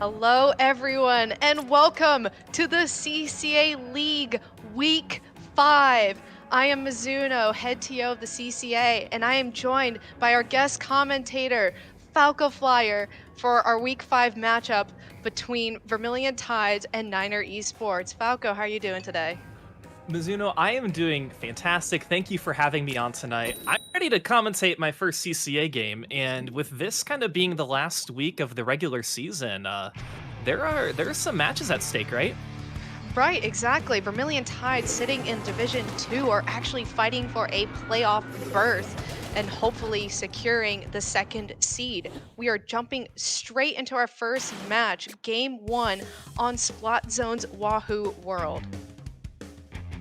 Hello, everyone, and welcome to the CCA League Week 5. I am Mizuno, head TO of the CCA, and I am joined by our guest commentator, Falco Flyer, for our Week 5 matchup between Vermillion Tides and Niner Esports. Falco, how are you doing today? Mizuno, I am doing fantastic. Thank you for having me on tonight. I'm ready to commentate my first CCA game, and with this kind of being the last week of the regular season, there are some matches at stake, right? Right, exactly. Vermillion Tide sitting in Division 2 are actually fighting for a playoff berth and hopefully securing the second seed. We are jumping straight into our first match, Game 1 on Splat Zone's Wahoo World.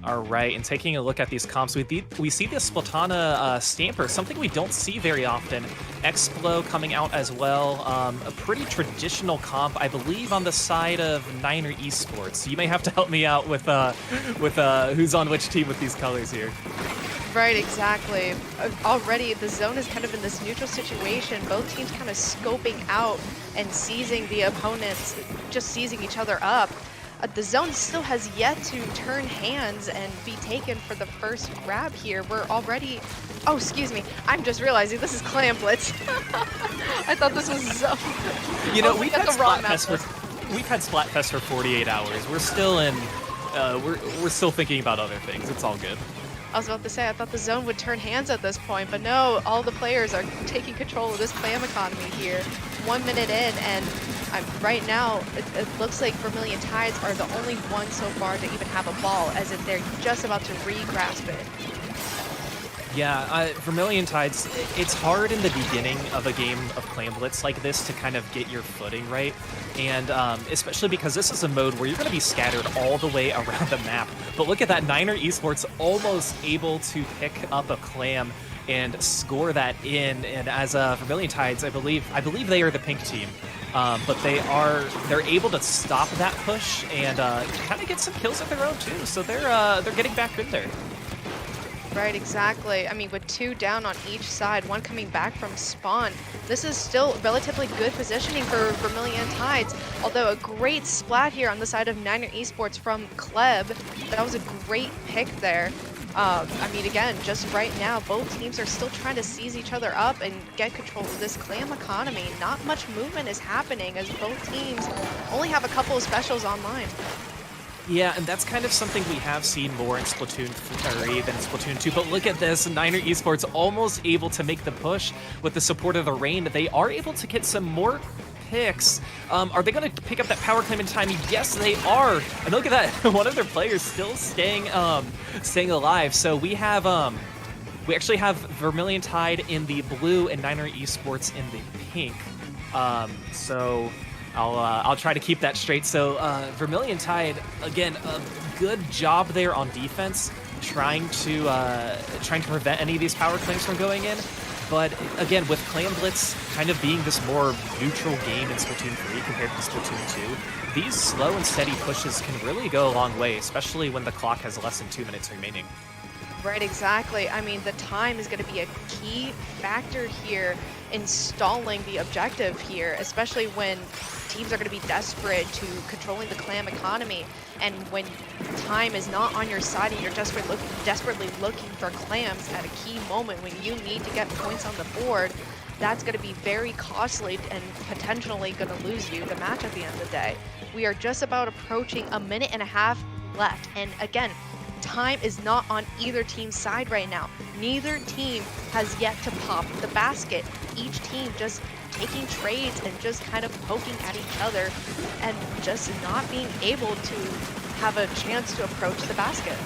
All right, and taking a look at these comps, we see the Splatana Stamper, something we don't see very often. Explo coming out as well, a pretty traditional comp, I believe, on the side of Niner Esports. You may have to help me out with who's on which team with these colors here. Right, exactly. Already, the zone is kind of in this neutral situation. Both teams kind of scoping out and seizing the opponents, just seizing each other up. The zone still has yet to turn hands and be taken for the first grab here. We're already... Oh, excuse me. I'm just realizing this is Clan Blitz. I thought this was zone. You know, Oh, we got the wrong map. We've had Splatfest for 48 hours. We're still in... we're still thinking about other things. It's all good. I was about to say, I thought the zone would turn hands at this point, but no, all the players are taking control of this clam economy here. 1 minute in, and right now, it looks like Vermillion Tides are the only ones so far to even have a ball, as if they're just about to re-grasp it. Yeah, Vermillion Tides, it's hard in the beginning of a game of Clan Blitz like this to kind of get your footing right, and especially because this is a mode where you're going to be scattered all the way around the map. But look at that, Niner Esports almost able to pick up a clam and score that in, and as Vermillion Tides, I believe they are the pink team, but they're able to stop that push and kind of get some kills of their own too, so they're getting back in there. Right, exactly. I mean, with 2 down on each side, 1 coming back from spawn, this is still relatively good positioning for Vermillion Tides, although a great splat here on the side of Niner Esports from Kleb. That was a great pick there. I mean, again, just right now, both teams are still trying to seize each other up and get control of this clam economy. Not much movement is happening as both teams only have a couple of specials online. Yeah, and that's kind of something we have seen more in Splatoon 3 than Splatoon 2, but look at this, Niner Esports almost able to make the push with the support of the rain. They are able to get some more picks. Are they going to pick up that power claim in time? Yes, they are. And look at that, one of their players still staying alive. So we actually have Vermillion Tide in the blue and Niner Esports in the pink. So I'll try to keep that straight. So Vermillion Tide, again, a good job there on defense, trying to prevent any of these power claims from going in. But again, with Clan Blitz kind of being this more neutral game in Splatoon 3 compared to Splatoon 2, these slow and steady pushes can really go a long way, especially when the clock has less than 2 minutes remaining. Right, exactly. I mean, the time is going to be a key factor here in stalling the objective here, especially when teams are going to be desperate to controlling the clam economy. And when time is not on your side and you're desperately looking for clams at a key moment when you need to get points on the board, that's going to be very costly and potentially going to lose you the match at the end of the day. We are just about approaching a minute and a half left. And again, time is not on either team's side right now. Neither team has yet to pop the basket. Each team just taking trades and just kind of poking at each other and just not being able to have a chance to approach the basket.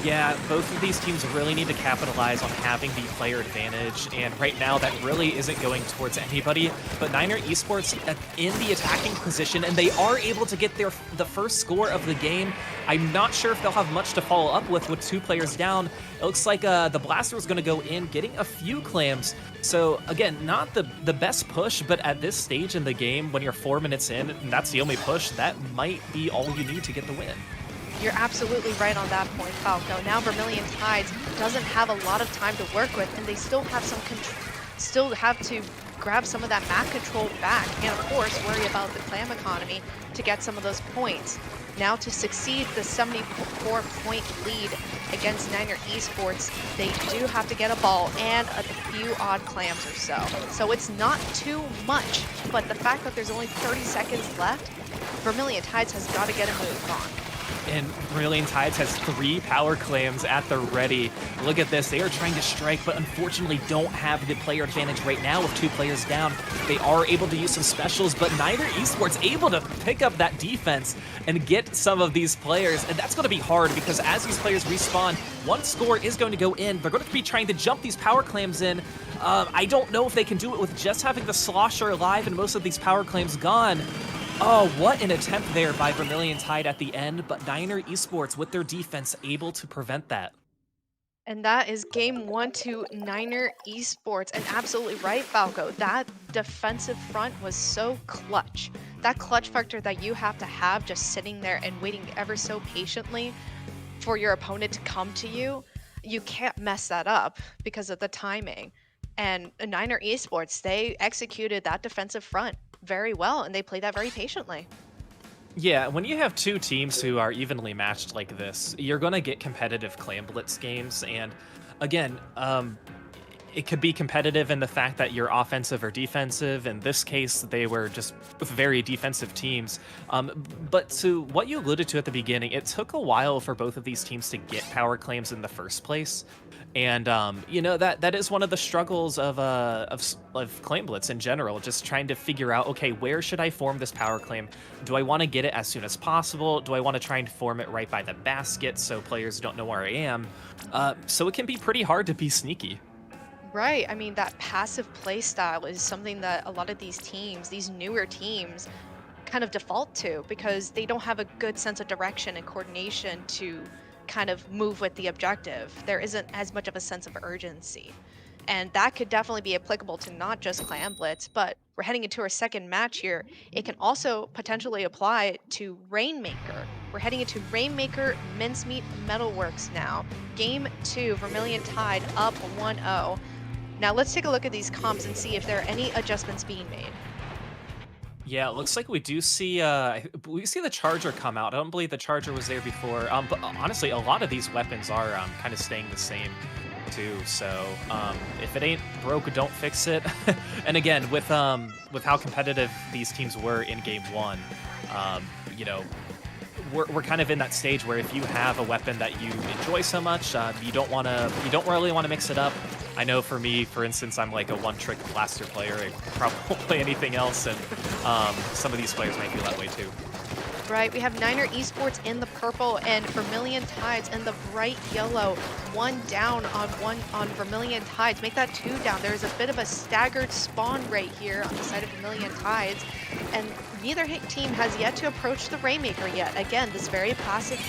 Yeah, both of these teams really need to capitalize on having the player advantage, and right now that really isn't going towards anybody. But Niner Esports in the attacking position, and they are able to get the first score of the game. I'm not sure if they'll have much to follow up with 2 players down. It looks like the Blaster is going to go in, getting a few clams. So again, not the best push, but at this stage in the game, when you're 4 minutes in, and that's the only push, that might be all you need to get the win. You're absolutely right on that point, Falco. Now Vermillion Tides doesn't have a lot of time to work with, and they still have some still have to grab some of that map control back, and of course worry about the clam economy to get some of those points. Now to succeed the 74-point lead against Niner Esports, they do have to get a ball and a few odd clams or so. So it's not too much, but the fact that there's only 30 seconds left, Vermillion Tides has got to get a move on. And Vermillion Tides has 3 power clams at the ready. Look at this. They are trying to strike, but unfortunately don't have the player advantage right now with 2 players down. They are able to use some specials, but Niner Esports able to pick up that defense and get some of these players. And that's going to be hard because as these players respawn, one score is going to go in. They're going to be trying to jump these power clams in. I don't know if they can do it with just having the Slosher alive and most of these power clams gone. Oh, what an attempt there by Vermillion Tide at the end, but Niner Esports with their defense able to prevent that. And that is game 1 to Niner Esports. And absolutely right, Falco. That defensive front was so clutch. That clutch factor that you have to have just sitting there and waiting ever so patiently for your opponent to come to you, you can't mess that up because of the timing. And Niner Esports, they executed that defensive front very well, and they played that very patiently. Yeah, when you have 2 teams who are evenly matched like this, you're going to get competitive clan blitz games. And again, it could be competitive in the fact that you're offensive or defensive. In this case, they were just very defensive teams. But to what you alluded to at the beginning, it took a while for both of these teams to get power claims in the first place. And you know, that is one of the struggles of claim blitz in general, just trying to figure out, okay, where should I form this power claim? Do I want to get it as soon as possible? Do I want to try and form it right by the basket so players don't know where I am? So it can be pretty hard to be sneaky. Right. I mean, that passive play style is something that a lot of these teams, these newer teams, kind of default to because they don't have a good sense of direction and coordination to kind of move with the objective. There isn't as much of a sense of urgency. And that could definitely be applicable to not just Clan Blitz, but we're heading into our second match here. It can also potentially apply to Rainmaker. We're heading into Rainmaker Mincemeat Metalworks now. Game 2, Vermillion Tide up 1-0. Now let's take a look at these comps and see if there are any adjustments being made. Yeah, it looks like we do see the Charger come out. I don't believe the Charger was there before. But honestly, a lot of these weapons are kind of staying the same too. So if it ain't broke, don't fix it. And again, with how competitive these teams were in game 1, you know, we're kind of in that stage where if you have a weapon that you enjoy so much, you don't really want to mix it up. I know for me, for instance, I'm like a one-trick blaster player. I probably won't play anything else, and some of these players might feel that way too. Right, we have Niner Esports in the purple and Vermillion Tides in the bright yellow. 1 down on Vermillion Tides. Make that 2 down. There's a bit of a staggered spawn rate here on the side of Vermillion Tides, and neither team has yet to approach the Rainmaker yet. Again, this very passive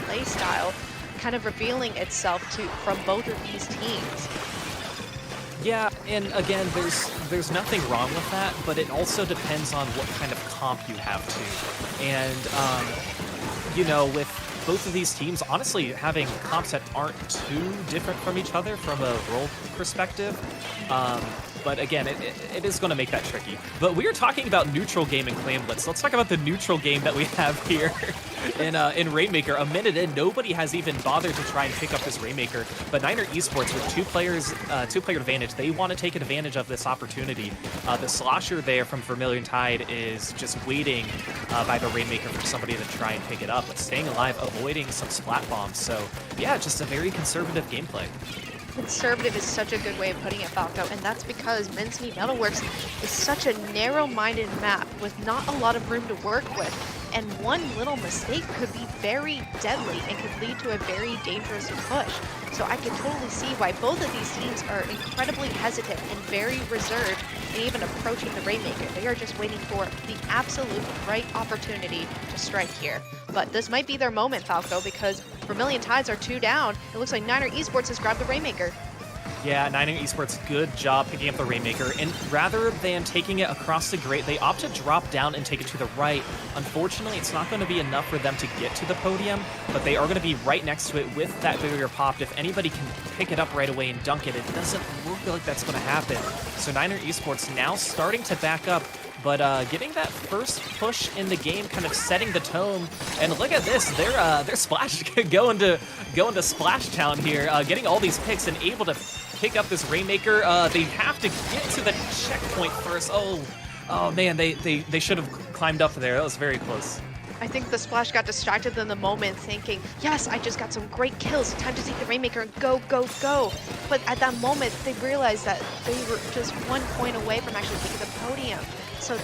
play style kind of revealing itself from both of these teams. Yeah, and again, there's nothing wrong with that, but it also depends on what kind of comp you have too. And you know, with both of these teams, honestly, having comps that aren't too different from each other from a role perspective. But again, it is going to make that tricky. But we are talking about neutral game in Clan Blitz. Let's talk about the neutral game that we have here in Rainmaker. A minute in, nobody has even bothered to try and pick up this Rainmaker. But Niner Esports with 2-player advantage, they want to take advantage of this opportunity. The Slosher there from Vermillion Tide is just waiting by the Rainmaker for somebody to try and pick it up, but staying alive, avoiding some splat bombs. So yeah, just a very conservative gameplay. Conservative is such a good way of putting it, Falco, and that's because Mincemeat Metalworks is such a narrow-minded map with not a lot of room to work with, and one little mistake could be very deadly and could lead to a very dangerous push. So I can totally see why both of these teams are incredibly hesitant and very reserved in even approaching the Rainmaker. They are just waiting for the absolute right opportunity to strike here. But this might be their moment, Falco, because Vermillion Tides are 2 down. It looks like Niner Esports has grabbed the Rainmaker. Yeah, Niner Esports, good job picking up the Rainmaker, and rather than taking it across the grate, they opt to drop down and take it to the right. Unfortunately, it's not going to be enough for them to get to the podium, but they are going to be right next to it with that barrier popped. If anybody can pick it up right away and dunk it, it doesn't look like that's going to happen. So Niner Esports now starting to back up, but getting that first push in the game, kind of setting the tone. And look at this, they're splash going to Splash Town here, getting all these picks and able to pick up this Rainmaker. They have to get to the checkpoint first. Oh man, they should have climbed up there. That was very close. I think the Splash got distracted in the moment thinking, yes, I just got some great kills. Time to take the Rainmaker and go, go, go. But at that moment, they realized that they were just 1 point away from actually taking the podium. So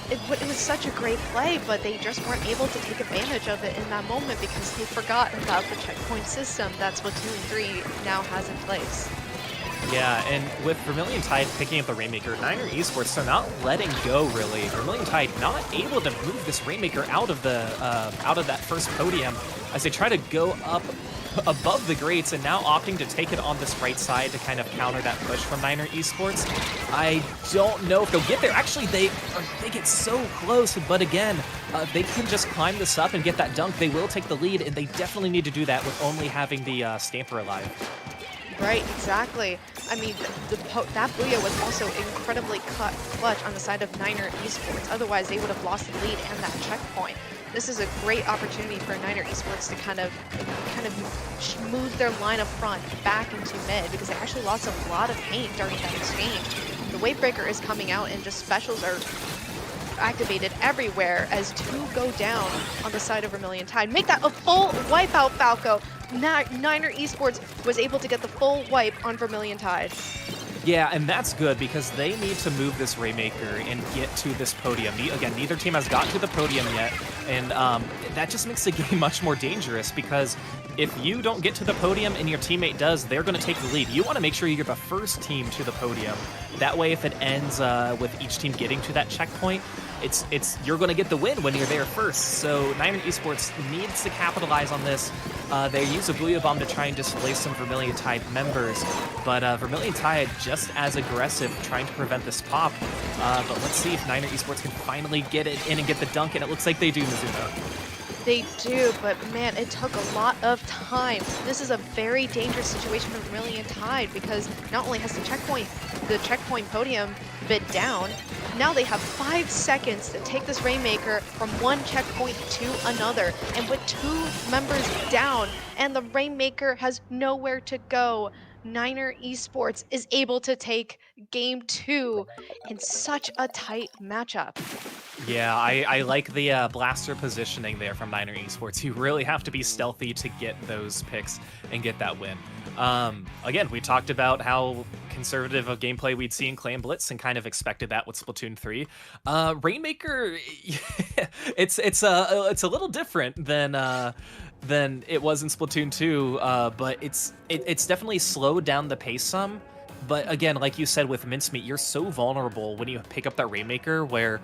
it was such a great play, but they just weren't able to take advantage of it in that moment because they forgot about the checkpoint system that Splatoon 3 now has in place. Yeah, and with Vermillion Tide picking up the Rainmaker, Niner Esports are not letting go, really. Vermillion Tide not able to move this Rainmaker out of that first podium as they try to go up above the grates and now opting to take it on this right side to kind of counter that push from Niner Esports. I don't know if they'll get there. Actually, they get so close, but again, they can just climb this up and get that dunk. They will take the lead, and they definitely need to do that with only having the Stamper alive. Right, exactly. I mean, that Booyah was also incredibly clutch on the side of Niner Esports. Otherwise, they would have lost the lead and that checkpoint. This is a great opportunity for Niner Esports to kind of move their line up front back into mid because they actually lost a lot of paint during that exchange. The Wavebreaker is coming out and just specials are activated everywhere as 2 go down on the side of Vermillion Tide. Make that a full wipeout, Falco. Niner Esports was able to get the full wipe on Vermillion Tide. Yeah, and that's good because they need to move this Rainmaker and get to this podium. Again, neither team has gotten to the podium yet, and that just makes the game much more dangerous because if you don't get to the podium and your teammate does, they're going to take the lead. You want to make sure you're the first team to the podium. That way, if it ends with each team getting to that checkpoint, you're going to get the win when you're there first. So Niner Esports needs to capitalize on this. They use a Booyah Bomb to try and displace some Vermillion Tide members, but Vermillion Tide just as aggressive trying to prevent this pop. But let's see if Niner Esports can finally get it in and get the dunk, and it looks like they do, Mizuno. They do, but man, it took a lot of time. This is a very dangerous situation for Vermillion Tide because not only has the checkpoint podium bit down, now they have 5 seconds to take this Rainmaker from one checkpoint to another. And with 2 members down and the Rainmaker has nowhere to go, Niner Esports is able to take game 2 in such a tight matchup. Yeah, I like the blaster positioning there from Niner Esports. You really have to be stealthy to get those picks and get that win. Again, we talked about how conservative of gameplay we'd see in Clan Blitz and kind of expected that with Splatoon 3. Rainmaker, it's a little different than it was in Splatoon 2, but it's definitely slowed down the pace some. But again, like you said with Mincemeat, you're so vulnerable when you pick up that Rainmaker where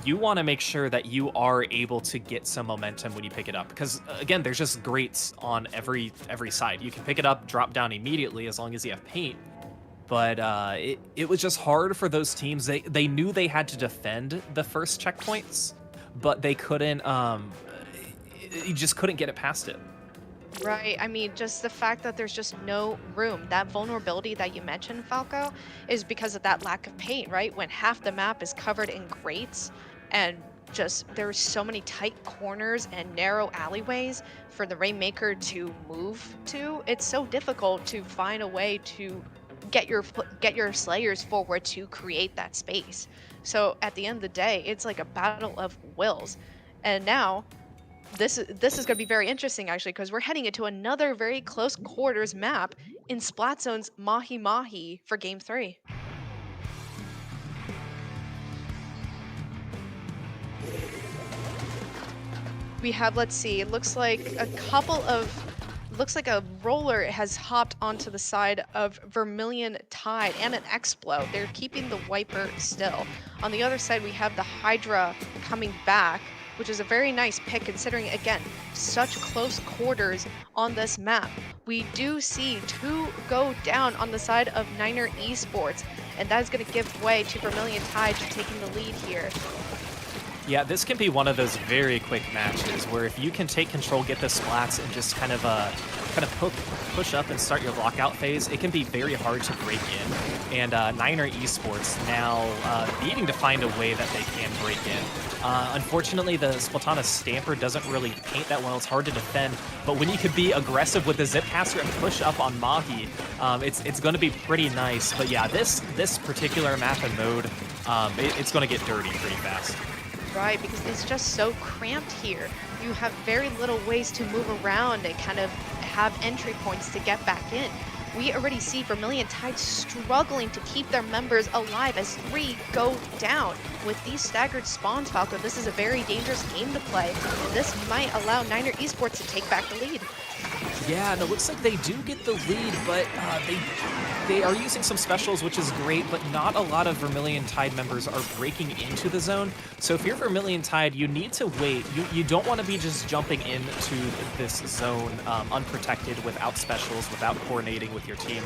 you want to make sure that you are able to get some momentum when you pick it up. Because, again, there's just grates on every side. You can pick it up, drop down immediately as long as you have paint. But it was just hard for those teams. They knew they had to defend the first checkpoints, but they couldn't, you just couldn't get it past it. Right, I mean, just the fact that there's just no room. That vulnerability that you mentioned, Falco, is because of that lack of paint, right? When half the map is covered in grates and just there's so many tight corners and narrow alleyways for the Rainmaker to move to, it's so difficult to find a way to get your Slayers forward to create that space. So at the end of the day, it's like a battle of wills. And now this is going to be very interesting, actually, because we're heading into another very close quarters map in Splat Zone's Mahi Mahi for Game 3. We have, let's see, it looks like a roller has hopped onto the side of Vermillion Tide and an Explo. They're keeping the Wiper still. On the other side, we have the Hydra coming back which is a very nice pick considering, again, such close quarters on this map. We do see 2 go down on the side of Niner Esports, and that is going to give way to Vermillion Tide taking the lead here. Yeah, this can be one of those very quick matches where if you can take control, get the splats, and just kind of push up and start your lockout phase, it can be very hard to break in. And Niner Esports now needing to find a way that they can break in. Unfortunately, the Splatana Stamper doesn't really paint that well. It's hard to defend, but when you could be aggressive with the Zipcaster and push up on Mahi, it's going to be pretty nice. But yeah, this particular map and mode, it's going to get dirty pretty fast. Right, because it's just so cramped here. You have very little ways to move around and kind of have entry points to get back in. We already see Vermillion Tide struggling to keep their members alive as 3 go down. With these staggered spawns, Falco, this is a very dangerous game to play, and this might allow Niner Esports to take back the lead. Yeah, and it looks like they do get the lead, but they are using some specials, which is great, but not a lot of Vermillion Tide members are breaking into the zone. So if you're Vermillion Tide, you need to wait. You don't want to be just jumping into this zone unprotected without specials, without coordinating with your team.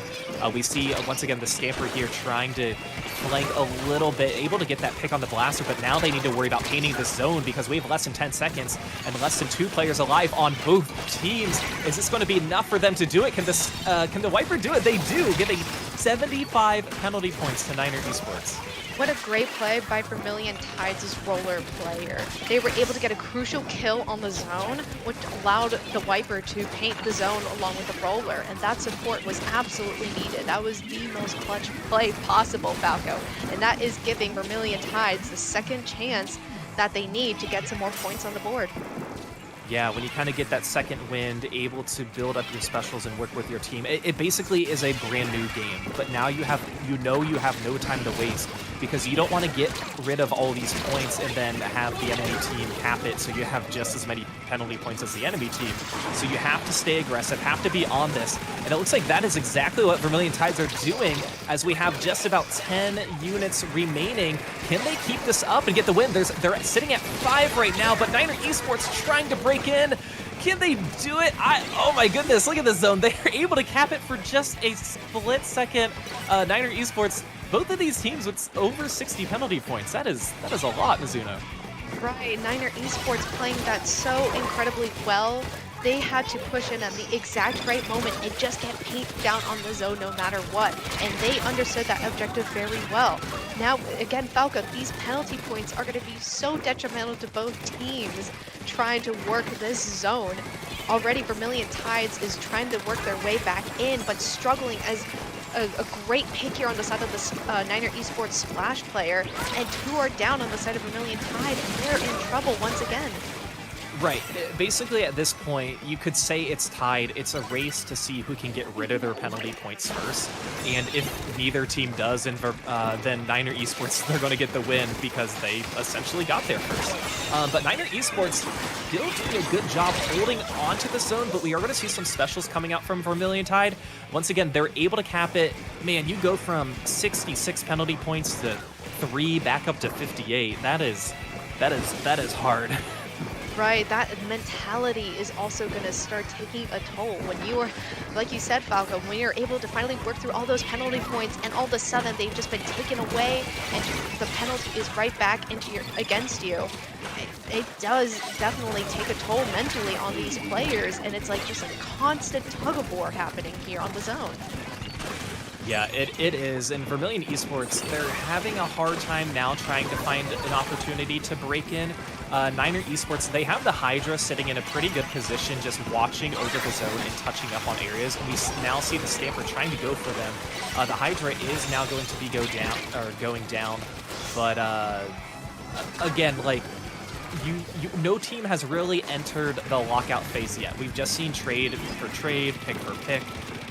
We see, once again, the Stamper here trying to flank a little bit, able to get that pick on the Blaster, but now they need to worry about painting this zone because we have less than 10 seconds and less than 2 players alive on both teams. Is this going to be enough for them to do it? Can the Viper do it? They do, giving 75 penalty points to Niner Esports. What a great play by Vermillion Tides' roller player. They were able to get a crucial kill on the zone, which allowed the Viper to paint the zone along with the roller, and that support was absolutely needed. That was the most clutch play possible, Falco, and that is giving Vermillion Tides the second chance that they need to get some more points on the board. Yeah, when you kind of get that second wind, able to build up your specials and work with your team, it basically is a brand new game. But now you have no time to waste because you don't want to get rid of all these points and then have the enemy team cap it so you have just as many penalty points as the enemy team. So you have to stay aggressive, have to be on this. And it looks like that is exactly what Vermillion Tides are doing as we have just about 10 units remaining. Can they keep this up and get the win? They're sitting at 5 right now, but Niner Esports trying to break in. Can they do it? Oh my goodness, look at this zone. They are able to cap it for just a split second. Niner Esports, both of these teams with over 60 penalty points. That is a lot, Mizuno. Right, Niner Esports playing that so incredibly well. They had to push in at the exact right moment and just get paint down on the zone no matter what. And they understood that objective very well. Now, again, Falco, these penalty points are going to be so detrimental to both teams trying to work this zone. Already, Vermillion Tides is trying to work their way back in, but struggling as a great pick here on the side of the Niner Esports Splash player. And 2 are down on the side of Vermillion Tide, and they're in trouble once again. Right. Basically, at this point, you could say it's tied. It's a race to see who can get rid of their penalty points first. And if neither team does, then Niner Esports, they're going to get the win because they essentially got there first. But Niner Esports still doing a good job holding onto the zone, but we are going to see some specials coming out from Vermillion Tide. Once again, they're able to cap it. Man, you go from 66 penalty points to 3 back up to 58. That is hard. Right, that mentality is also going to start taking a toll when you are, like you said, Falco, when you're able to finally work through all those penalty points and all of a sudden they've just been taken away and the penalty is right back against you. It does definitely take a toll mentally on these players, and it's like just a constant tug-of-war happening here on the zone. Yeah, it is. And Vermillion Esports, they're having a hard time now trying to find an opportunity to break in. Niner Esports, they have the Hydra sitting in a pretty good position, just watching over the zone and touching up on areas. And we now see the Stamper trying to go for them. The Hydra is now going to be going down. But again, like, no team has really entered the lockout phase yet. We've just seen trade for trade, pick for pick.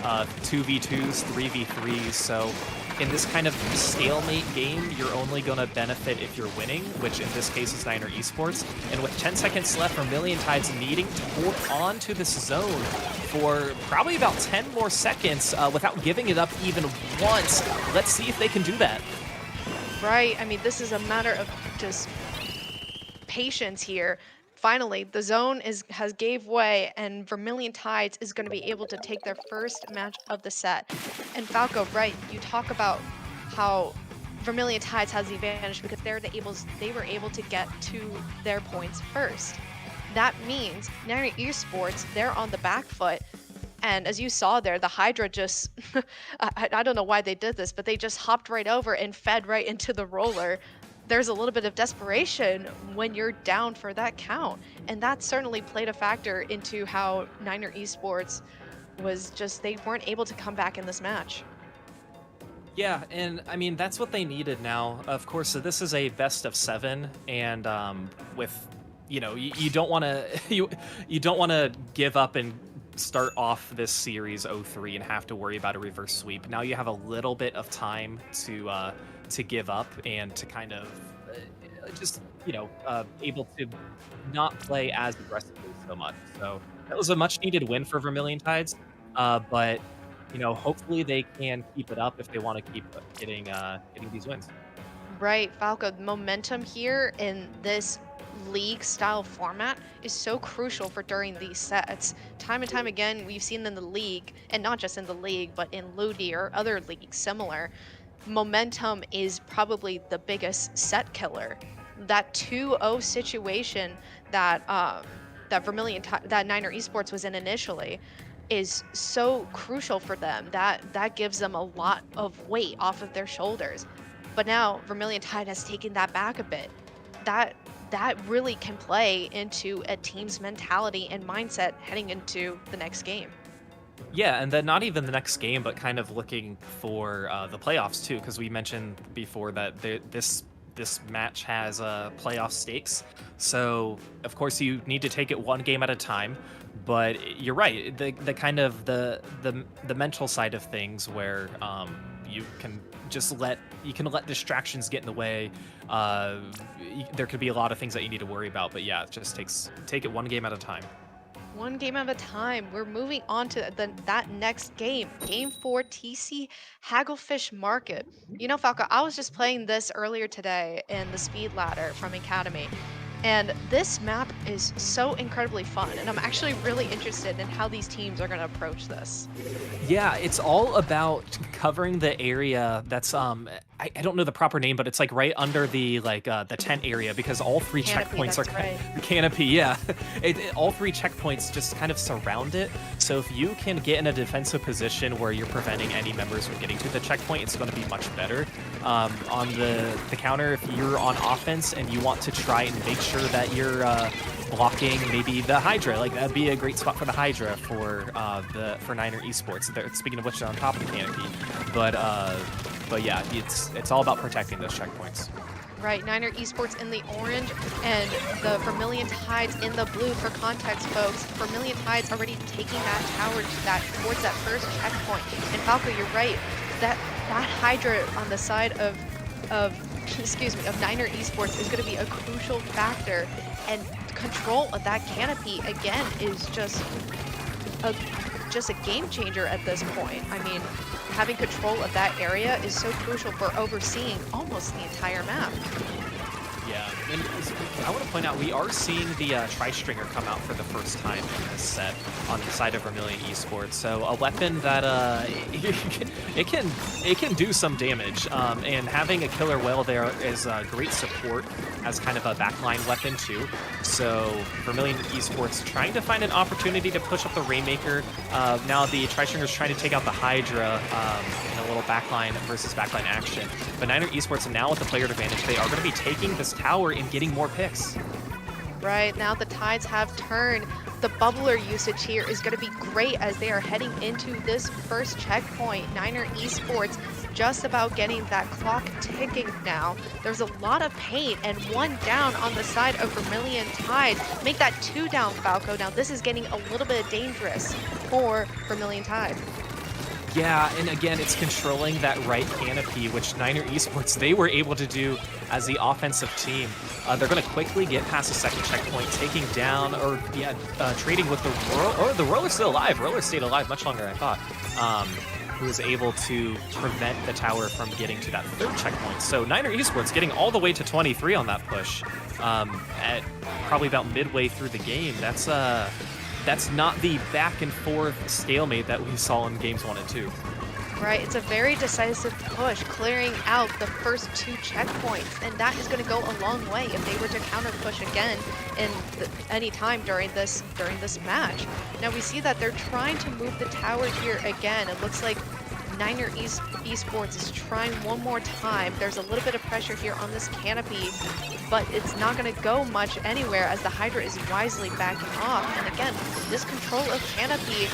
2v2s, 3v3s, so in this kind of stalemate game, you're only going to benefit if you're winning, which in this case is Niner Esports. And with 10 seconds left, Vermillion Tides needing to hold on to this zone for probably about 10 more seconds without giving it up even once. Let's see if they can do that. Right, I mean, this is a matter of just patience here. Finally, the zone has gave way, and Vermillion Tides is going to be able to take their first match of the set. And Falco, right? You talk about how Vermillion Tides has the advantage because they were able to get to their points first. That means Niner Esports, they're on the back foot. And as you saw there, the Hydra just, I don't know why they did this, but they just hopped right over and fed right into the roller. There's a little bit of desperation when you're down for that count. And that certainly played a factor into how Niner Esports was just, they weren't able to come back in this match. Yeah, and I mean that's what they needed now. Of course, so this is a best of 7, and with you don't want to you don't want to give up and start off this series 0-3 and have to worry about a reverse sweep. Now you have a little bit of time to give up and to kind of just able to not play as aggressively so much. So that was a much needed win for Vermillion Tides, but hopefully they can keep it up if they want to keep getting these wins. Right, Falco, momentum here in this league style format is so crucial for during these sets. Time and time again, we've seen in the league, and not just in the league, but in Ludi or other leagues similar, momentum is probably the biggest set killer. That 2-0 situation that that Niner Esports was in initially is so crucial for them. That gives them a lot of weight off of their shoulders. But now Vermillion Tide has taken that back a bit. That really can play into a team's mentality and mindset heading into the next game. Yeah, and then not even the next game, but kind of looking for the playoffs too, because we mentioned before that this match has playoff stakes. So of course you need to take it one game at a time. But you're right, the kind of the mental side of things where you can let distractions get in the way. There could be a lot of things that you need to worry about, but yeah, it just take it one game at a time. One game at a time. We're moving on to that next game. Game 4, TC Hagglefish Market. Falco, I was just playing this earlier today in the Speed Ladder from Academy. And this map is so incredibly fun, and I'm actually really interested in how these teams are going to approach this. Yeah, it's all about covering the area that's I don't know the proper name, but it's like right under the the tent area, because all 3 Canopy, checkpoints are right. the canopy. Yeah, all 3 checkpoints just kind of surround it. So if you can get in a defensive position where you're preventing any members from getting to the checkpoint, it's going to be much better. On the counter, if you're on offense and you want to try and make sure that you're blocking maybe the Hydra, that'd be a great spot for the Hydra for Niner Esports. Speaking of which, they're on top of the canopy, but yeah, it's all about protecting those checkpoints. Right, Niner Esports in the orange and the Vermillion Tides in the blue. For context, folks, Vermillion Tides already taking that tower towards that first checkpoint. And Falco, you're right, that Hydra on the side of Niner Esports is going to be a crucial factor, and control of that canopy again is just a game changer at this point. I mean, having control of that area is so crucial for overseeing almost the entire map. Yeah, and I want to point out we are seeing the Tri-Stringer come out for the first time in this set on the side of Vermillion Esports. So a weapon that it can do some damage, and having a killer whale there is great support as kind of a backline weapon too. So Vermillion Esports trying to find an opportunity to push up the Rainmaker. Now the Tri-Stringer is trying to take out the Hydra in a little backline versus backline action. But Niner Esports now with the player advantage, they are going to be taking this tower and getting more picks. Right, now the Tides have turned. The bubbler usage here is going to be great as they are heading into this first checkpoint. Niner Esports just about getting that clock ticking now. There's a lot of pain, and 1 down on the side of Vermillion Tide. Make that 2 down, Falco. Now this is getting a little bit dangerous for Vermillion Tide. Yeah, and again, it's controlling that right canopy, which Niner Esports, they were able to do as the offensive team. They're going to quickly get past the second checkpoint, taking down, trading with the Roller. Or the Roller's still alive. Roller stayed alive much longer than I thought. who is able to prevent the tower from getting to that third checkpoint. So Niner Esports getting all the way to 23 on that push at probably about midway through the game. That's not the back and forth stalemate that we saw in games 1 and 2. Right, it's a very decisive push, clearing out the first 2 checkpoints, and that is going to go a long way if they were to counter push again in any time during this match. Now we see that they're trying to move the tower here again. It looks like Niner Esports is trying one more time. There's a little bit of pressure here on this canopy, but it's not going to go much anywhere as the Hydra is wisely backing off. And again, this control of canopy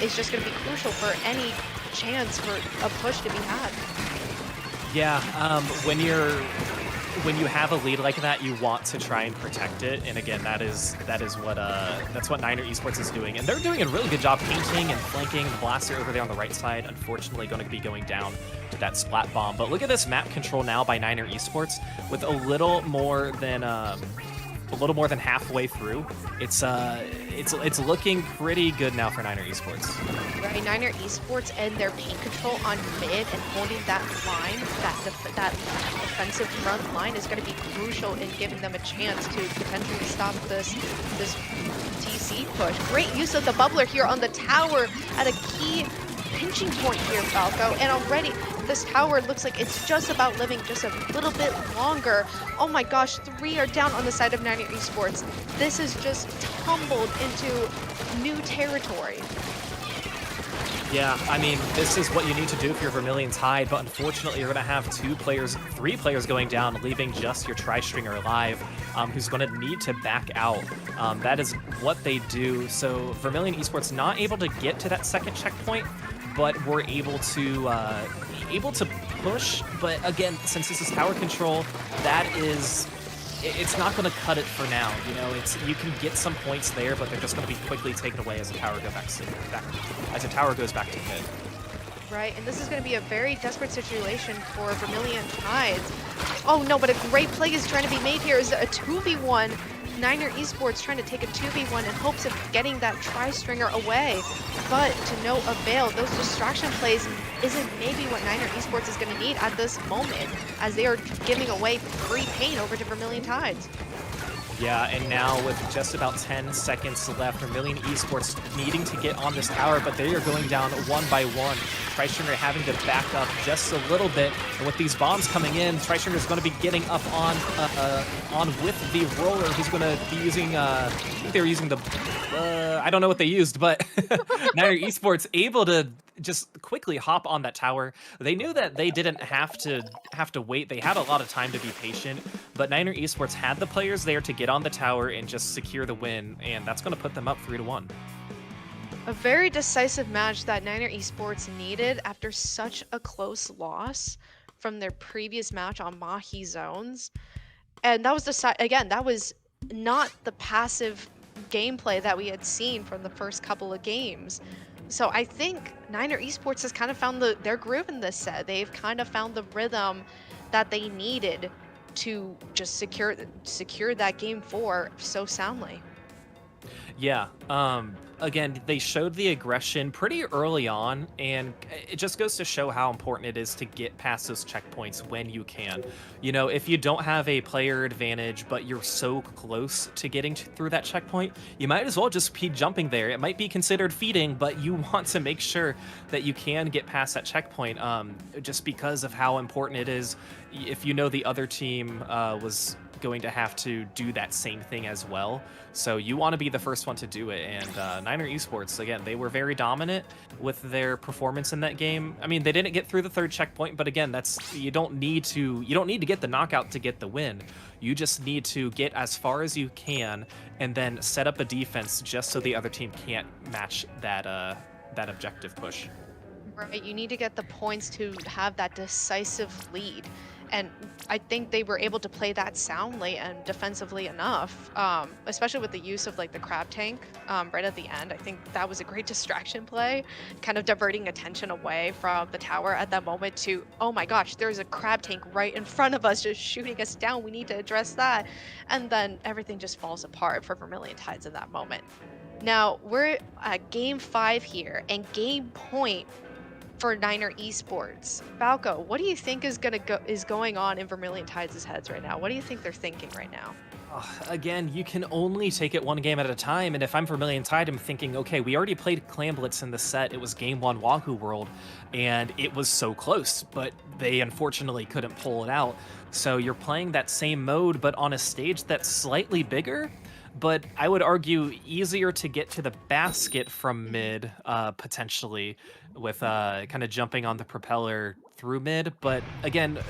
is just going to be crucial for any chance for a push to be had. Yeah, when you have a lead like that, you want to try and protect it. And again, that's what Niner Esports is doing, and they're doing a really good job painting and flanking. The blaster over there on the right side, unfortunately, going to be going down to that splat bomb. But look at this map control now by Niner Esports with a little more than halfway through. It's looking pretty good now for Niner Esports. Right, Niner Esports and their paint control on mid and holding that line, that defensive front line is going to be crucial in giving them a chance to potentially stop this TC push. Great use of the bubbler here on the tower at a key pinching point here, Falco, and already this tower looks like it's just about living just a little bit longer. Oh my gosh, 3 are down on the side of Niner Esports. This is just tumbled into new territory. Yeah, I mean, this is what you need to do if you're Vermillion Tide, but unfortunately you're going to have 3 players going down, leaving just your tri-stringer alive, who's going to need to back out. That is what they do. So Vermillion Esports not able to get to that second checkpoint, but we're able to push. But again, since this is tower control, it's not going to cut it for now. You know, you can get some points there, but they're just going to be quickly taken away as the tower goes back to mid. Right, and this is going to be a very desperate situation for Vermillion Tides. Oh no, but a great play is trying to be made here. Is a 2v1. Niner Esports trying to take a 2v1 in hopes of getting that tri-stringer away, but to no avail. Those distraction plays isn't maybe what Niner Esports is going to need at this moment, as they are giving away free paint over to Vermillion Tides. Yeah, and now with just about 10 seconds left, Vermillion Esports needing to get on this tower, but they are going down one by one. Tri-stringer having to back up just a little bit, and with these bombs coming in, Tri-stringer is going to be getting up on with the roller. He's going to be using, I think they were using the, I don't know what they used, but Niner Esports able to just quickly hop on that tower. They knew that they didn't have to wait. They had a lot of time to be patient, but Niner Esports had the players there to get on the tower and just secure the win, and that's going to put them up 3-1. A very decisive match that Niner Esports needed after such a close loss from their previous match on Mahi Zones. And that was that was not the passive gameplay that we had seen from the first couple of games. So I think Niner Esports has kind of found their groove in this set. They've kind of found the rhythm that they needed to just secure that game 4 so soundly. Yeah, again, they showed the aggression pretty early on, and it just goes to show how important it is to get past those checkpoints when you can. You know, if you don't have a player advantage, but you're so close to getting through that checkpoint, you might as well just keep jumping there. It might be considered feeding, but you want to make sure that you can get past that checkpoint, just because of how important it is. If you know the other team was going to have to do that same thing as well. So you want to be the first one to do it. And Niner Esports, again, they were very dominant with their performance in that game. I mean, they didn't get through the third checkpoint, but again, you don't need to get the knockout to get the win. You just need to get as far as you can and then set up a defense just so the other team can't match that objective push. Right, you need to get the points to have that decisive lead. And I think they were able to play that soundly and defensively enough, especially with the use of like the crab tank right at the end. I think that was a great distraction play, kind of diverting attention away from the tower at that moment to, oh my gosh, there's a crab tank right in front of us just shooting us down. We need to address that. And then everything just falls apart for Vermillion Tides in that moment. Now we're at game 5 here, and game point for Niner Esports. Falco, what do you think is going on in Vermillion Tides' heads right now? What do you think they're thinking right now? Again, you can only take it one game at a time, and if I'm Vermillion Tide, I'm thinking, okay, we already played Clan Blitz in the set. It was game one Wahoo World, and it was so close, but they unfortunately couldn't pull it out. So you're playing that same mode, but on a stage that's slightly bigger, but I would argue easier to get to the basket from mid, potentially, with kind of jumping on the propeller through mid. But again,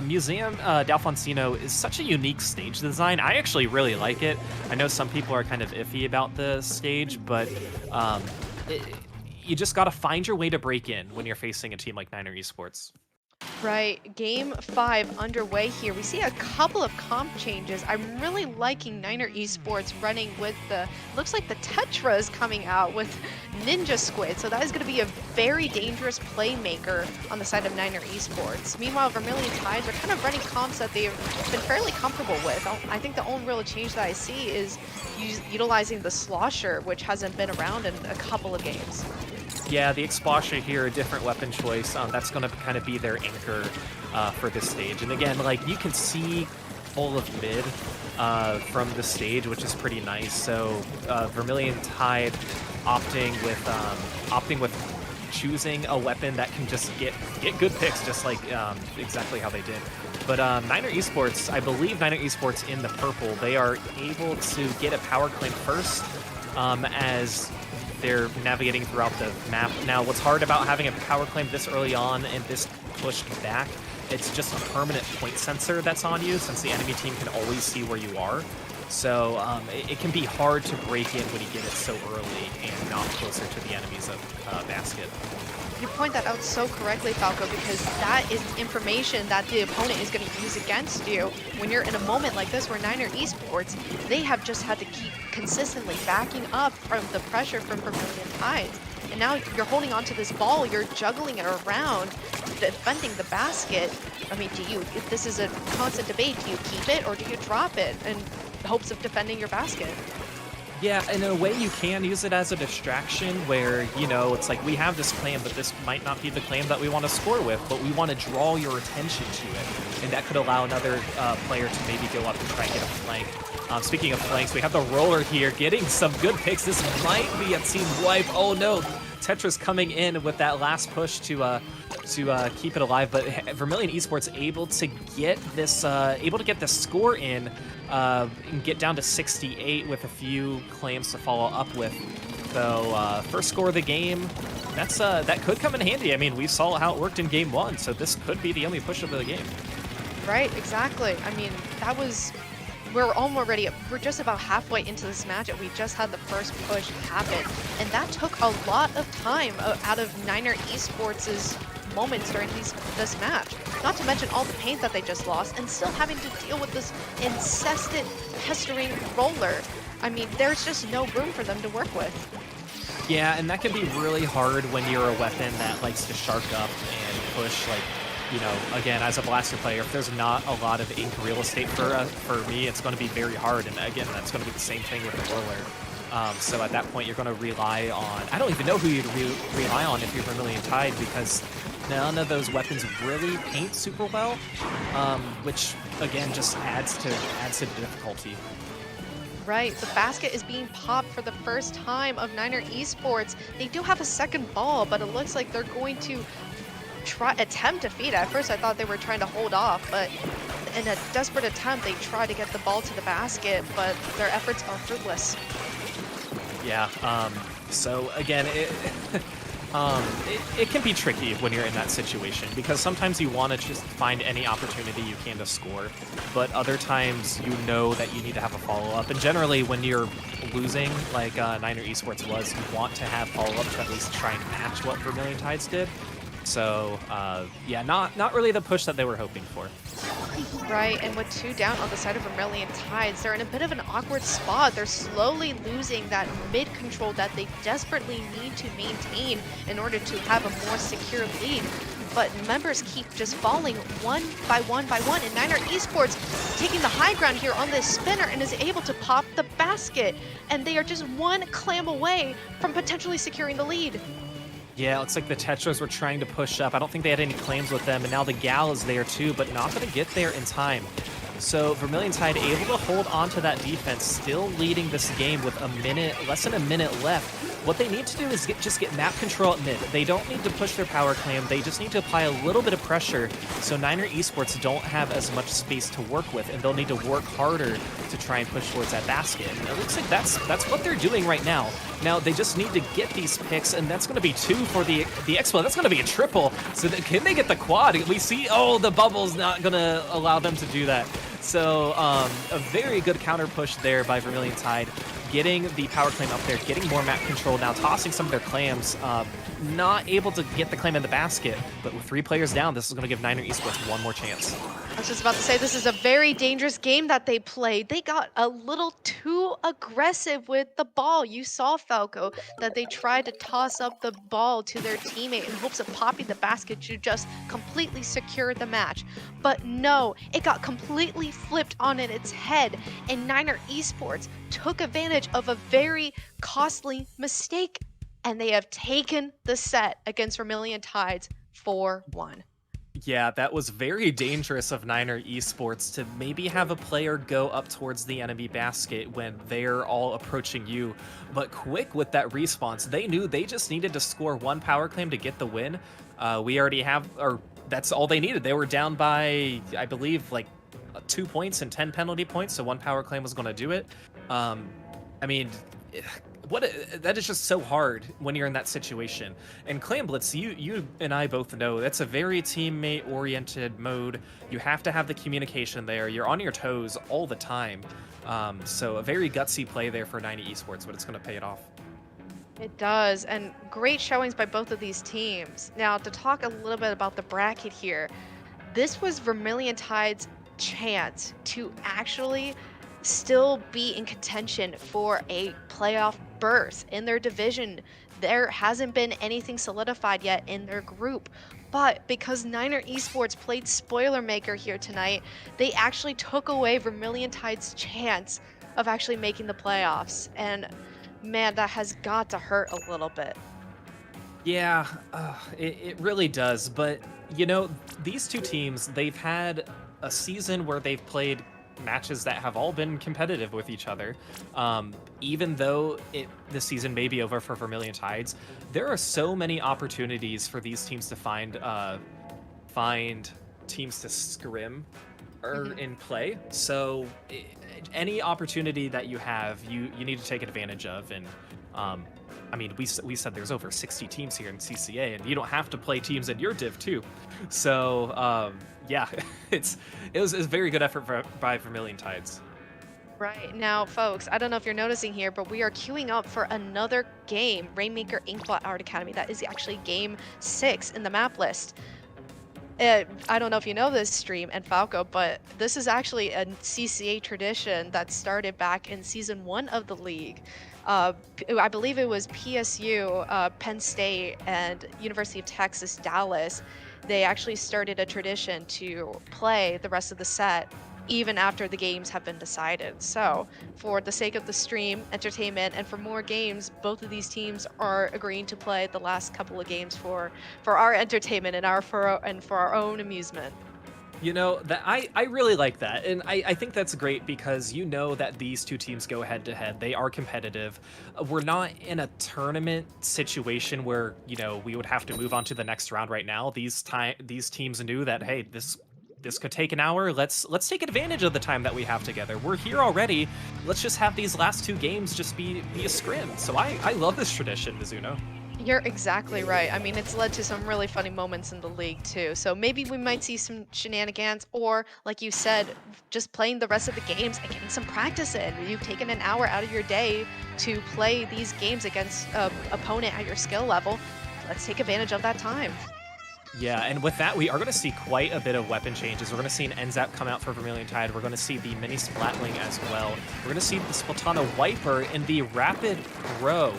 Museum D'Alfonsino is such a unique stage design. I actually really like it. I know some people are kind of iffy about the stage, but you just got to find your way to break in when you're facing a team like Niner Esports. Right, game 5 underway here. We see a couple of comp changes. I'm really liking Niner Esports running with looks like the Tetras coming out with Ninja Squid. So that is going to be a very dangerous playmaker on the side of Niner Esports. Meanwhile, Vermillion Tides are kind of running comps that they've been fairly comfortable with. I think the only real change that I see is utilizing the Slosher, which hasn't been around in a couple of games. Yeah, the Exposure here, a different weapon choice. That's going to kind of be their anchor for this stage. And again, like, you can see all of mid from the stage, which is pretty nice. So Vermillion Tide opting with choosing a weapon that can just get good picks, just like exactly how they did. But Niner Esports, I believe Niner Esports in the purple, they are able to get a power claim first as they're navigating throughout the map. Now, what's hard about having a power claim this early on and this pushed back, it's just a permanent point sensor that's on you, since the enemy team can always see where you are. So it can be hard to break in when you get it so early and not closer to the enemy's basket. You point that out so correctly, Falco, because that is information that the opponent is going to use against you when you're in a moment like this where Niner Esports, they have just had to keep consistently backing up from the pressure from Vermillion Tides. And now you're holding onto this ball, you're juggling it around, defending the basket. I mean, if this is a constant debate, do you keep it or do you drop it in hopes of defending your basket? Yeah, in a way you can use it as a distraction where, you know, it's like we have this claim, but this might not be the claim that we want to score with, but we want to draw your attention to it. And that could allow another player to maybe go up and try and get a flank. Speaking of flanks, we have the roller here getting some good picks. This might be a team wipe. Oh no, Tetra's coming in with that last push to keep it alive, but Vermillion Esports able to get this score in and get down to 68 with a few claims to follow up with. So first score of the game, that could come in handy. I mean, we saw how it worked in game 1, so this could be the only push of the game. Right, exactly. I mean, we're just about halfway into this match, and we just had the first push happen, and that took a lot of time out of Niner Esports' moments during this match. Not to mention all the paint that they just lost, and still having to deal with this incessant pestering roller. I mean, there's just no room for them to work with. Yeah, and that can be really hard when you're a weapon that likes to shark up and push, like, you know, again, as a blaster player, if there's not a lot of ink real estate for me, it's going to be very hard. And again, that's going to be the same thing with the roller. So at that point, you're going to rely on, I don't even know who you'd rely on if you're Vermillion Tide, because none of those weapons really paint super well, which again just adds to the difficulty. Right, the basket is being popped for the first time of Niner Esports. They do have a second ball, but it looks like they're going to attempt to feed it. At first I thought they were trying to hold off, but in a desperate attempt they try to get the ball to the basket, but their efforts are fruitless. Yeah, so again, it can be tricky when you're in that situation, because sometimes you want to just find any opportunity you can to score, but other times you know that you need to have a follow-up. And generally when you're losing, like Niner Esports was, you want to have follow-up to at least try and match what Vermillion Tides did. So yeah, not really the push that they were hoping for. Right, and with 2 down on the side of Vermillion Tides, they're in a bit of an awkward spot. They're slowly losing that mid control that they desperately need to maintain in order to have a more secure lead. But members keep just falling one by one, and Niner Esports taking the high ground here on this spinner and is able to pop the basket. And they are just one clam away from potentially securing the lead. Yeah, it looks like the Tetras were trying to push up. I don't think they had any claims with them, and now the Gal is there too, but not going to get there in time. So Vermillion Tide able to hold on to that defense, still leading this game with less than a minute left. What they need to do is just get map control at mid. They don't need to push their power claim. They just need to apply a little bit of pressure so Niner Esports don't have as much space to work with, and they'll need to work harder to try and push towards that basket. And it looks like that's what they're doing right now. Now they just need to get these picks, and that's going to be 2 for the Expo. That's going to be a triple. So can they get the quad? We see, oh, the bubble's not going to allow them to do that. So a very good counter push there by Vermillion Tide, getting the power claim up there, getting more map control, now tossing some of their clams. Not able to get the claim in the basket, but with 3 players down, this is going to give Niner Esports one more chance. I was just about to say, this is a very dangerous game that they played. They got a little too aggressive with the ball. You saw, Falco, that they tried to toss up the ball to their teammate in hopes of popping the basket to just completely secure the match. But no, it got completely flipped on its head, and Niner Esports took advantage of a very costly mistake, and they have taken the set against Vermillion Tides 4-1. Yeah, that was very dangerous of Niner Esports to maybe have a player go up towards the enemy basket when they're all approaching you. But quick with that response, they knew they just needed to score 1 power claim to get the win. We already have, or that's all they needed. They were down by, I believe, like 2 points and 10 penalty points, so 1 power claim was going to do it. I mean, that is just so hard when you're in that situation. And Clan Blitz, you and I both know that's a very teammate-oriented mode. You have to have the communication there. You're on your toes all the time. So a very gutsy play there for Niner Esports, but it's going to pay it off. It does, and great showings by both of these teams. Now, to talk a little bit about the bracket here, this was Vermillion Tide's chance to actually still be in contention for a playoff berth in their division. There hasn't been anything solidified yet in their group, but because Niner Esports played Spoilermaker here tonight, they actually took away Vermillion Tide's chance of actually making the playoffs, and man, that has got to hurt a little bit. Yeah, it really does, but you know, these two teams, they've had a season where they've played matches that have all been competitive with each other. Even though this season may be over for Vermillion Tides, there are so many opportunities for these teams to find teams to scrim in play. So any opportunity that you have, you need to take advantage of. And I mean, we said there's over 60 teams here in CCA, and you don't have to play teams in your div too. So yeah, it was a very good effort by Vermillion Tides. Right, now folks, I don't know if you're noticing here, but we are queuing up for another game, Rainmaker Inkblot Art Academy. That is actually game 6 in the map list. I don't know if you know this, Stream and Falco, but this is actually a CCA tradition that started back in season 1 of the league. I believe it was PSU, Penn State, and University of Texas, Dallas. They actually started a tradition to play the rest of the set even after the games have been decided. So for the sake of the stream, entertainment, and for more games, both of these teams are agreeing to play the last couple of games for our entertainment and for our own amusement. You know, that I really like that, and I think that's great because you know that these two teams go head to head. They are competitive. We're not in a tournament situation where, you know, we would have to move on to the next round right now. These teams knew that, hey, this could take an hour. Let's take advantage of the time that we have together. We're here already. Let's just have these last 2 games just be a scrim. So I love this tradition, Mizuno. You're exactly right. I mean, it's led to some really funny moments in the league too. So maybe we might see some shenanigans, or like you said, just playing the rest of the games and getting some practice in. You've taken an hour out of your day to play these games against an opponent at your skill level. Let's take advantage of that time. Yeah, and with that, we are going to see quite a bit of weapon changes. We're going to see an NZAP come out for Vermillion Tide. We're going to see the mini Splatling as well. We're going to see the Splatana Wiper in the Rapid Pro.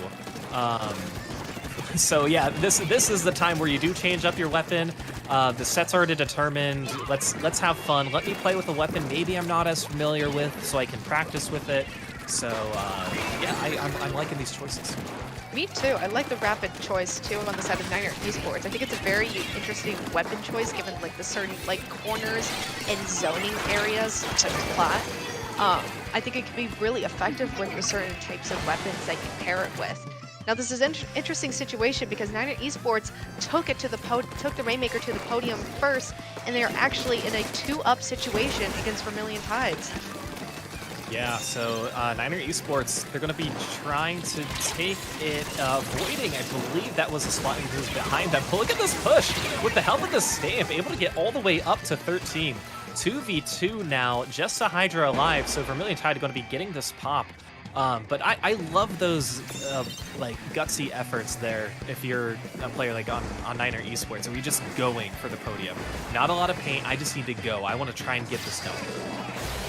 So yeah, this is the time where you do change up your weapon. The set's already determined. Let's have fun. Let me play with a weapon maybe I'm not as familiar with, so I can practice with it. So yeah, I'm liking these choices. Me too. I like the rapid choice too on the side of Niner Esports. I think it's a very interesting weapon choice given like the certain like corners and zoning areas such as plat. I think it can be really effective with the certain types of weapons that you pair it with. Now this is an interesting situation because Niner Esports took the Rainmaker to the podium first, and they are actually in a 2-up situation against Vermillion Tides. Yeah, so Niner Esports, they're going to be trying to take it, avoiding, I believe that was a spot who's behind them. But look at this push with the help of the stamp, able to get all the way up to 13. 2v2 now, just a Hydra alive, so Vermillion Tide are going to be getting this pop. But I love those like gutsy efforts there if you're a player like on Niner Esports. Are we just going for the podium? Not a lot of paint, I just need to go. I want to try and get this done.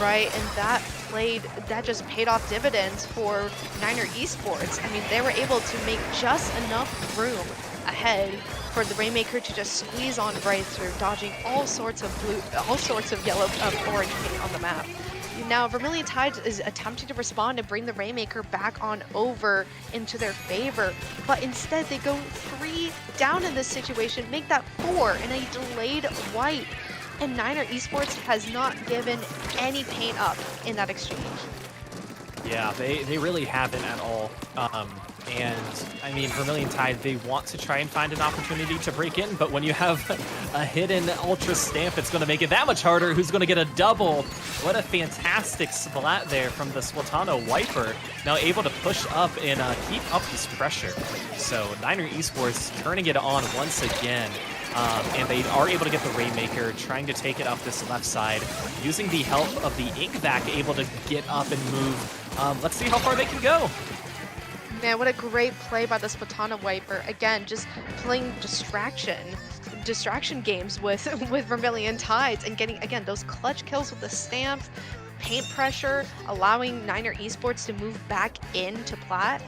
Right, and that just paid off dividends for Niner Esports. I mean, they were able to make just enough room ahead for the Rainmaker to just squeeze on right through, dodging all sorts of yellow, orange paint on the map. Now, Vermillion Tides is attempting to respond and bring the Rainmaker back on over into their favor, but instead they go 3 down in this situation, make that 4 in a delayed wipe. And Niner Esports has not given any paint up in that exchange. Yeah, they really haven't at all. And I mean, Vermillion Tide, they want to try and find an opportunity to break in, but when you have a hidden Ultra Stamp, it's going to make it that much harder. Who's going to get a double? What a fantastic splat there from the Splatana Wiper. Now able to push up and keep up this pressure. So Niner Esports turning it on once again. And they are able to get the Rainmaker, trying to take it up this left side, using the help of the Ink Vac, able to get up and move. Let's see how far they can go. Man, what a great play by the Splatana Wiper. Again, just playing distraction games with Vermillion Tides and getting, again, those clutch kills with the stamps, paint pressure, allowing Niner Esports to move back into plat.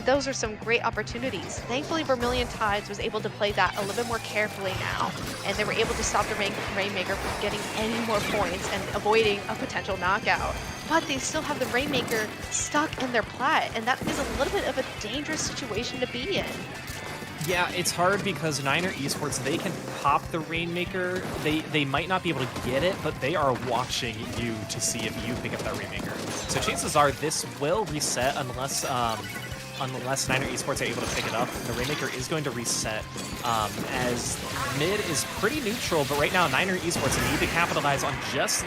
Those are some great opportunities. Thankfully, Vermillion Tides was able to play that a little bit more carefully now, and they were able to stop the Rainmaker from getting any more points and avoiding a potential knockout. But they still have the Rainmaker stuck in their plat, and that is a little bit of a dangerous situation to be in. Yeah, it's hard because Niner Esports, they can pop the Rainmaker. They might not be able to get it, but they are watching you to see if you pick up that Rainmaker. So chances are this will reset unless Niner Esports are able to pick it up. The Rainmaker is going to reset as mid is pretty neutral, but right now Niner Esports need to capitalize on just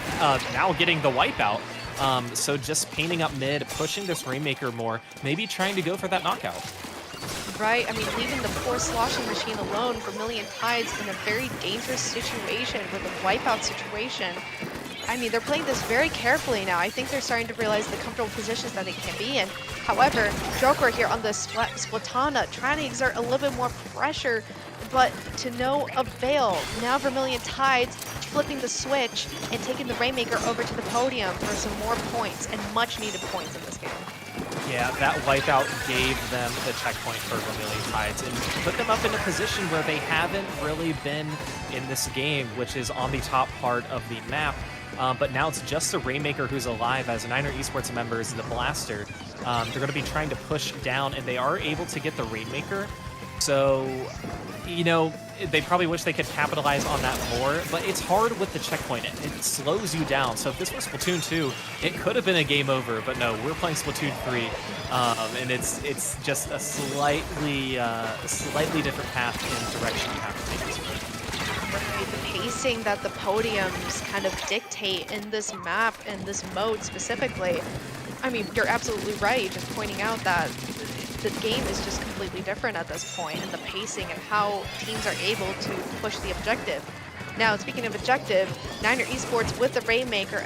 now getting the wipeout. So just painting up mid, pushing this Rainmaker more, maybe trying to go for that knockout. Right, I mean, leaving the poor sloshing machine alone, Vermillion Tides in a very dangerous situation with a wipeout situation. I mean, they're playing this very carefully now. I think they're starting to realize the comfortable positions that they can be in. However, Joker here on the Splatana trying to exert a little bit more pressure, but to no avail. Now Vermillion Tides flipping the switch and taking the Rainmaker over to the podium for some more points, and much needed points in this game. Yeah, that wipeout gave them the checkpoint for Vermillion Tides and put them up in a position where they haven't really been in this game, which is on the top part of the map. But now it's just the Rainmaker who's alive as Niner Esports members, the Blaster. They're going to be trying to push down, and they are able to get the Rainmaker. So, you know, they probably wish they could capitalize on that more, but it's hard with the checkpoint. It slows you down. So if this was Splatoon 2, it could have been a game over, but no, we're playing Splatoon 3, and it's just a slightly different path and direction you have to take this one. Right, the pacing that the podiums kind of dictate in this map and this mode specifically. I mean, you're absolutely right, just pointing out that the game is just completely different at this point, and the pacing and how teams are able to push the objective. Now, speaking of objective, Niner Esports with the Rainmaker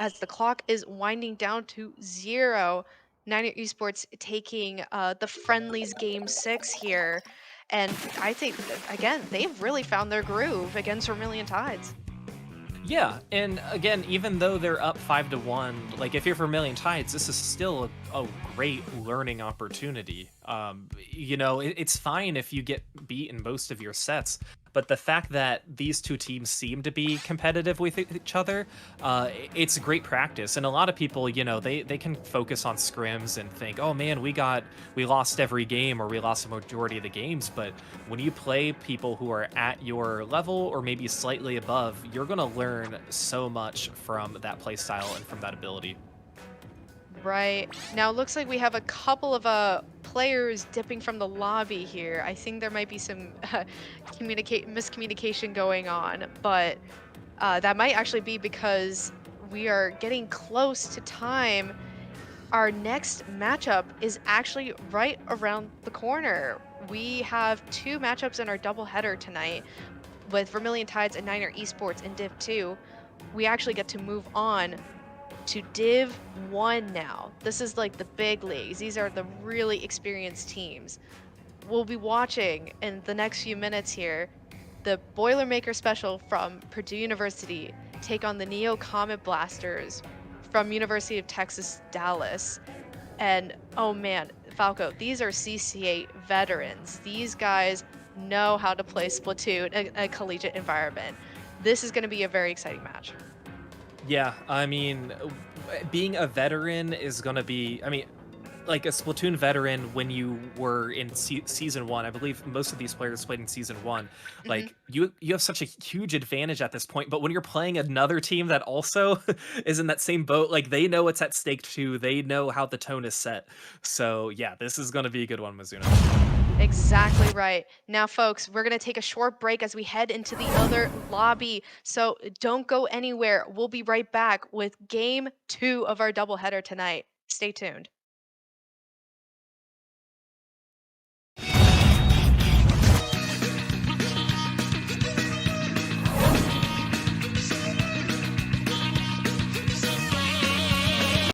as the clock is winding down to 0. Niner Esports taking the Friendlies Game 6 here. And I think, again, they've really found their groove against Vermillion Tides. Yeah, and again, even though they're up 5-1, like if you're Vermillion Tides, this is still a great learning opportunity. You know, it's fine if you get beat in most of your sets, But the fact that these two teams seem to be competitive with each other, it's great practice. And a lot of people, they can focus on scrims and think, oh man, we lost every game or we lost the majority of the games. But when you play people who are at your level or maybe slightly above, you're gonna learn so much from that play style and from that ability. Right. Now it looks like we have a couple of players dipping from the lobby here. I think there might be some communicate miscommunication going on, but that might actually be because we are getting close to time. Our next matchup is actually right around the corner. We have two matchups in our doubleheader tonight with Vermillion Tides and Niner Esports in Div 2. We actually get to move on to Div 1 now. This is like the big leagues. These are the really experienced teams. We'll be watching in the next few minutes here the Boilermaker Special from Purdue University take on the Neo Comet Blasters from University of Texas, Dallas. And oh man, Falco, these are CCA veterans. These guys know how to play Splatoon in a collegiate environment. This is going to be a very exciting match. Yeah, I mean, being a veteran is gonna be. I mean, like a Splatoon veteran when you were in season one. I believe most of these players played in season one. Mhm. Like you have such a huge advantage at this point. But when you're playing another team that also is in that same boat, like they know what's at stake too. They know how the tone is set. So yeah, this is gonna be a good one, Mizuno. Exactly right. Now, folks, we're going to take a short break as we head into the other lobby. So don't go anywhere. We'll be right back with game 2 of our doubleheader tonight. Stay tuned.